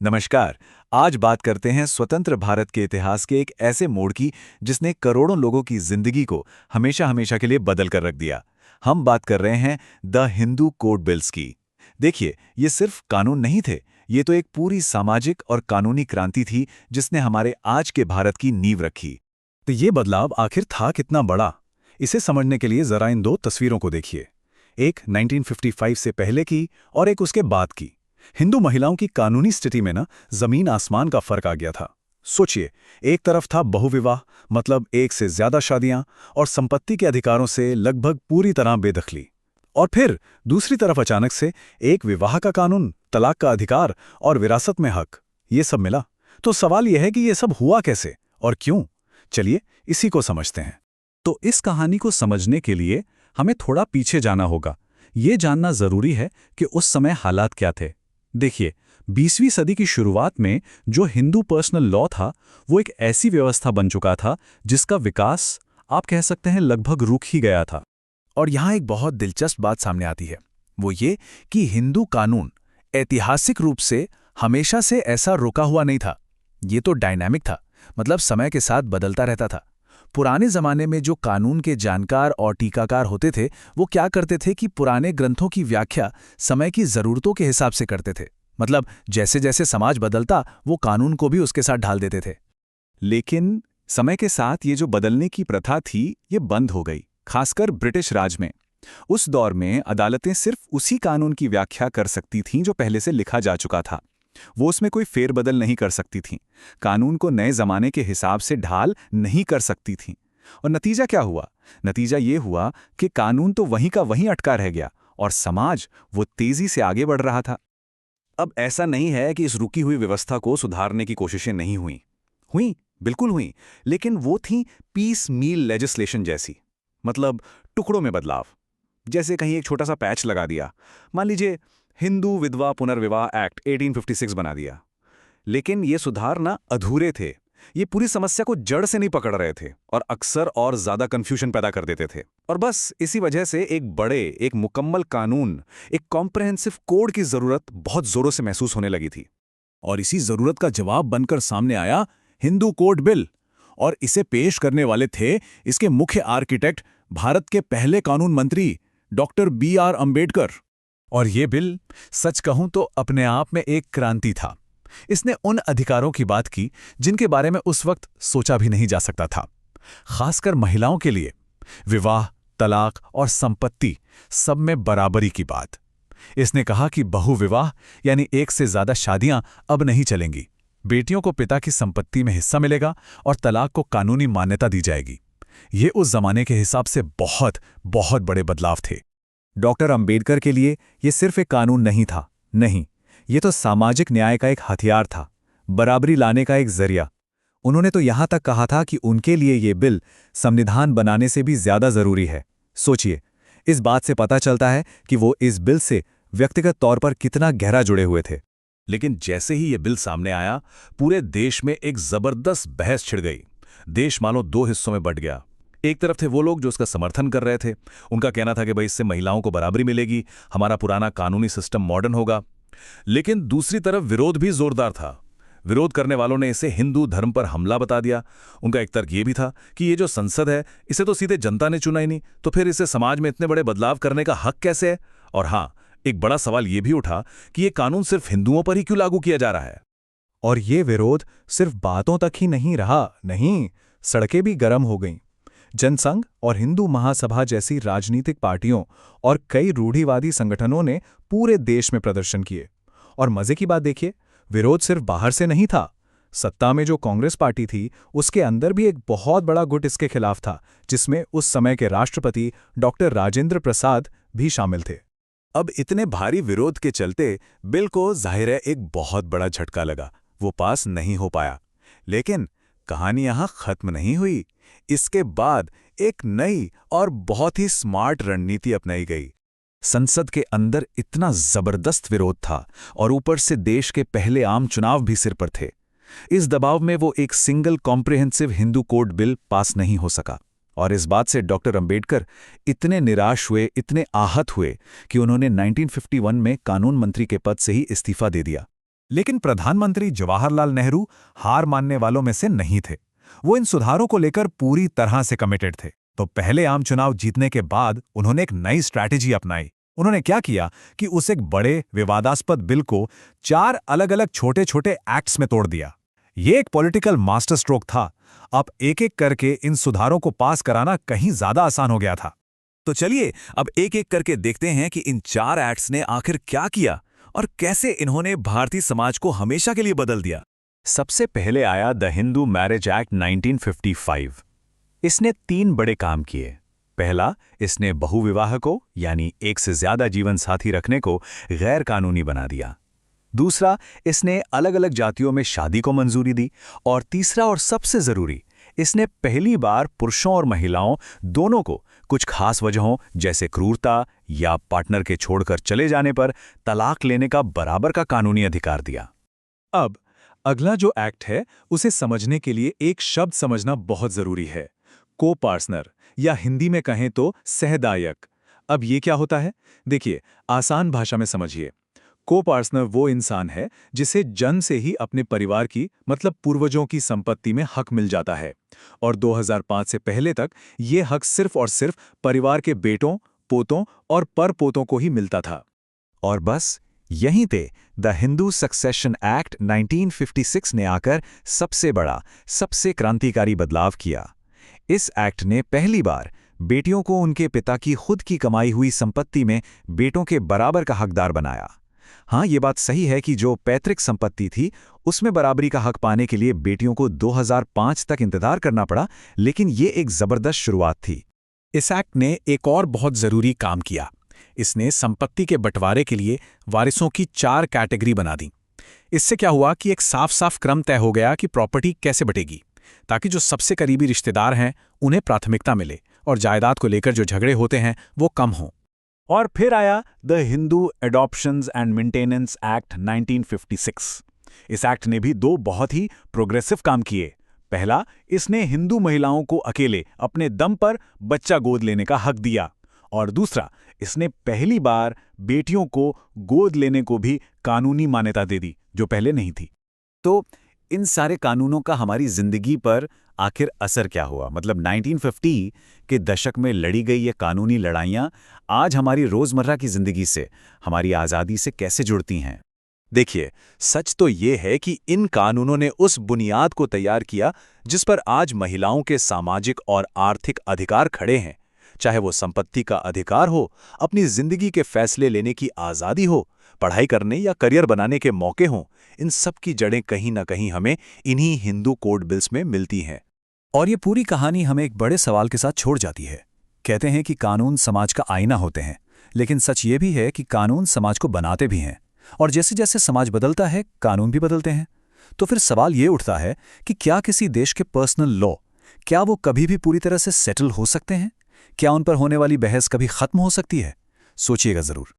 नमस्कार। आज बात करते हैं स्वतंत्र भारत के इतिहास के एक ऐसे मोड़ की जिसने करोड़ों लोगों की जिंदगी को हमेशा हमेशा के लिए बदल कर रख दिया। हम बात कर रहे हैं द हिंदू कोड बिल्स की। देखिए, ये सिर्फ कानून नहीं थे, ये तो एक पूरी सामाजिक और कानूनी क्रांति थी जिसने हमारे आज के भारत की नींव रखी। तो ये बदलाव आखिर था कितना बड़ा? इसे समझने के लिए जरा इन दो तस्वीरों को देखिए। एक 1955 से पहले की और एक उसके बाद की। हिंदू महिलाओं की कानूनी स्थिति में ना जमीन आसमान का फर्क आ गया था। सोचिए, एक तरफ था बहुविवाह, मतलब एक से ज्यादा शादियां और संपत्ति के अधिकारों से लगभग पूरी तरह बेदखली। और फिर दूसरी तरफ अचानक से एक विवाह का कानून, तलाक का अधिकार और विरासत में हक, ये सब मिला। तो सवाल यह है कि ये सब हुआ कैसे और क्यों? चलिए इसी को समझते हैं। तो इस कहानी को समझने के लिए हमें थोड़ा पीछे जाना होगा। ये जानना जरूरी है कि उस समय हालात क्या थे। देखिए, 20वीं सदी की शुरुआत में जो हिंदू पर्सनल लॉ था, वो एक ऐसी व्यवस्था बन चुका था जिसका विकास आप कह सकते हैं लगभग रुक ही गया था। और यहाँ एक बहुत दिलचस्प बात सामने आती है, वो ये कि हिंदू कानून ऐतिहासिक रूप से हमेशा से ऐसा रुका हुआ नहीं था। ये तो डायनामिक था, मतलब समय के साथ बदलता रहता था। पुराने जमाने में जो कानून के जानकार और टीकाकार होते थे, वो क्या करते थे कि पुराने ग्रंथों की व्याख्या समय की जरूरतों के हिसाब से करते थे। मतलब जैसे जैसे समाज बदलता, वो कानून को भी उसके साथ ढाल देते थे। लेकिन समय के साथ ये जो बदलने की प्रथा थी, ये बंद हो गई, खासकर ब्रिटिश राज में। उस दौर में अदालतें सिर्फ उसी कानून की व्याख्या कर सकती थीं जो पहले से लिखा जा चुका था। वो उसमें कोई फेरबदल नहीं कर सकती थीं, कानून को नए जमाने के हिसाब से ढाल नहीं कर सकती थीं। और नतीजा क्या हुआ? नतीजा ये हुआ कि कानून तो वहीं का वहीं अटका रह गया और समाज वो तेजी से आगे बढ़ रहा था। अब ऐसा नहीं है कि इस रुकी हुई व्यवस्था को सुधारने की कोशिशें नहीं हुई। हुई, बिल्कुल हुई, लेकिन वो थी पीस मील लेजिस्लेशन जैसी। मतलब टुकड़ों में बदलाव। जैसे कहीं एक छोटा सा पैच लगा दिया। मान लीजिए हिंदू विधवा पुनर्विवाह एक्ट 1856 बना दिया। लेकिन ये सुधार ना अधूरे थे। ये पूरी समस्या को जड़ से नहीं पकड़ रहे थे और अक्सर और ज्यादा कंफ्यूजन पैदा कर देते थे। और बस इसी वजह से एक मुकम्मल कानून, एक कॉम्प्रहेंसिव कोड की जरूरत बहुत जोरों से महसूस होने लगी थी। और इसी जरूरत का जवाब बनकर सामने आया हिंदू कोड बिल। और इसे पेश करने वाले थे इसके मुख्य आर्किटेक्ट, भारत के पहले कानून मंत्री डॉक्टर B.R. अम्बेडकर। और ये बिल, सच कहूं तो अपने आप में एक क्रांति था। इसने उन अधिकारों की बात की जिनके बारे में उस वक्त सोचा भी नहीं जा सकता था, खासकर महिलाओं के लिए। विवाह, तलाक और संपत्ति, सब में बराबरी की बात। इसने कहा कि बहुविवाह यानी एक से ज्यादा शादियां अब नहीं चलेंगी। बेटियों को पिता की संपत्ति में हिस्सा मिलेगा और तलाक को कानूनी मान्यता दी जाएगी। ये उस जमाने के हिसाब से बहुत बहुत बड़े बदलाव थे। डॉक्टर अंबेडकर के लिए ये सिर्फ एक कानून नहीं था, नहीं, ये तो सामाजिक न्याय का एक हथियार था, बराबरी लाने का एक जरिया। उन्होंने तो यहां तक कहा था कि उनके लिए ये बिल संविधान बनाने से भी ज्यादा जरूरी है। सोचिए, इस बात से पता चलता है कि वो इस बिल से व्यक्तिगत तौर पर कितना गहरा जुड़े हुए थे। लेकिन जैसे ही ये बिल सामने आया, पूरे देश में एक जबरदस्त बहस छिड़ गई। देश मानो दो हिस्सों में बंट गया। एक तरफ थे वो लोग जो उसका समर्थन कर रहे थे। उनका कहना था कि भाई इससे महिलाओं को बराबरी मिलेगी, हमारा पुराना कानूनी सिस्टम मॉडर्न होगा। लेकिन दूसरी तरफ विरोध भी जोरदार था। विरोध करने वालों ने इसे हिंदू धर्म पर हमला बता दिया। उनका एक तर्क ये भी था कि ये जो संसद है, इसे तो सीधे जनता ने चुना ही नहीं, तो फिर इसे समाज में इतने बड़े बदलाव करने का हक कैसे है? और हाँ, एक बड़ा सवाल ये भी उठा कि ये कानून सिर्फ हिंदुओं पर ही क्यों लागू किया जा रहा है। और ये विरोध सिर्फ बातों तक ही नहीं रहा, नहीं, सड़कें भी गर्म हो गईं। जनसंघ और हिंदू महासभा जैसी राजनीतिक पार्टियों और कई रूढ़िवादी संगठनों ने पूरे देश में प्रदर्शन किए। और मजे की बात देखिए, विरोध सिर्फ बाहर से नहीं था। सत्ता में जो कांग्रेस पार्टी थी, उसके अंदर भी एक बहुत बड़ा गुट इसके खिलाफ था, जिसमें उस समय के राष्ट्रपति डॉक्टर राजेंद्र प्रसाद भी शामिल थे। अब इतने भारी विरोध के चलते बिल को जाहिर है एक बहुत बड़ा झटका लगा। वो पास नहीं हो पाया। लेकिन कहानी यहां खत्म नहीं हुई। इसके बाद एक नई और बहुत ही स्मार्ट रणनीति अपनाई गई। संसद के अंदर इतना जबरदस्त विरोध था और ऊपर से देश के पहले आम चुनाव भी सिर पर थे। इस दबाव में वो एक single comprehensive Hindu code bill pass नहीं हो सका। और इस बात से डॉक्टर अंबेडकर इतने निराश हुए, इतने आहत हुए कि उन्होंने 1951 में कानून मंत्री के पद से ही इस्तीफा दे दिया। लेकिन प्रधानमंत्री जवाहरलाल नेहरू हार मानने वालों में से नहीं थे। वो इन सुधारों को लेकर पूरी तरह से कमिटेड थे। तो पहले आम चुनाव जीतने के बाद उन्होंने एक नई स्ट्रैटेजी अपनाई। उन्होंने क्या किया कि उस एक बड़े विवादास्पद बिल को 4 अलग-अलग छोटे-छोटे एक्ट्स में तोड़ दिया। ये एक पॉलिटिकल मास्टर स्ट्रोक था। अब एक-एक करके इन सुधारों को पास कराना कहीं ज्यादा आसान हो गया था। तो चलिए अब एक-एक करके देखते हैं कि इन 4 एक्ट्स ने आखिर क्या किया और कैसे इन्होंने भारतीय समाज को हमेशा के लिए बदल दिया। सबसे पहले आया द हिंदू मैरिज एक्ट 1955। इसने 3 बड़े काम किए। पहला, इसने बहुविवाह को यानी एक से ज्यादा जीवन साथी रखने को गैर कानूनी बना दिया। दूसरा, इसने अलग अलग जातियों में शादी को मंजूरी दी। और तीसरा और सबसे जरूरी, इसने पहली बार पुरुषों और महिलाओं दोनों को कुछ खास वजहों जैसे क्रूरता या पार्टनर के छोड़कर चले जाने पर तलाक लेने का बराबर का कानूनी अधिकार दिया। अब अगला जो एक्ट है उसे समझने के लिए एक शब्द समझना बहुत जरूरी है, को पार्टनर, या हिंदी में कहें तो सहदायक। अब ये क्या होता है? देखिए, आसान भाषा में समझिए। को पार्टनर वो इंसान है जिसे जन्म से ही अपने परिवार की मतलब पूर्वजों की संपत्ति में हक मिल जाता है, और 2005 से पहले तक ये हक सिर्फ और सिर्फ परिवार के बेटों, पोतों और परपोतों को ही मिलता था। और बस यहीं पे द हिंदू सक्सेशन एक्ट 1956 ने आकर सबसे बड़ा, सबसे क्रांतिकारी बदलाव किया। इस एक्ट ने पहली बार बेटियों को उनके पिता की खुद की कमाई हुई संपत्ति में बेटों के बराबर का हकदार बनाया। हाँ, ये बात सही है कि जो पैतृक संपत्ति थी उसमें बराबरी का हक पाने के लिए बेटियों को 2005 तक इंतजार करना पड़ा, लेकिन ये एक जबरदस्त शुरुआत थी। इस एक्ट ने एक और बहुत जरूरी काम किया। इसने संपत्ति के बंटवारे के लिए वारिसों की 4 कैटेगरी बना दी। इससे क्या हुआ कि एक साफ साफ क्रम तय हो गया कि प्रॉपर्टी कैसे बटेगी, ताकि जो सबसे करीबी रिश्तेदार हैं उन्हें प्राथमिकता मिले और जायदाद को लेकर जो झगड़े होते हैं वो कम हों। और फिर आया the Hindu adoptions and maintenance act 1956। इस एक्ट ने भी 2 बहुत ही प्रोग्रेसिव काम किए। पहला, इसने हिंदू महिलाओं को अकेले अपने दम पर बच्चा गोद लेने का हक दिया। और दूसरा, इसने पहली बार बेटियों को गोद लेने को भी कानूनी मान्यता दे दी, जो पहले नहीं थी। तो इन सारे कानूनों का हमारी जिंदगी पर आखिर असर क्या हुआ? मतलब 1950 के दशक में लड़ी गई ये कानूनी लड़ाइयाँ आज हमारी रोजमर्रा की जिंदगी से, हमारी आज़ादी से कैसे जुड़ती हैं? देखिए, सच तो ये है कि इन कानूनों ने उस बुनियाद को तैयार किया जिस पर आज महिलाओं के सामाजिक और आर्थिक अधिकार खड़े हैं। चाहे वो संपत्ति का अधिकार हो, अपनी जिंदगी के फैसले लेने की आज़ादी हो, पढ़ाई करने या करियर बनाने के मौके हों, इन सब की जड़ें कहीं ना कहीं हमें इन्हीं हिंदू कोड बिल्स में मिलती हैं। और ये पूरी कहानी हमें एक बड़े सवाल के साथ छोड़ जाती है। कहते हैं कि कानून समाज का आईना होते हैं, लेकिन सच ये भी है कि कानून समाज को बनाते भी हैं। और जैसे जैसे समाज बदलता है, कानून भी बदलते हैं। तो फिर सवाल ये उठता है कि क्या किसी देश के पर्सनल लॉ, क्या वो कभी भी पूरी तरह से सेटल हो सकते हैं? क्या उन पर होने वाली बहस कभी खत्म हो सकती है? सोचिएगा जरूर।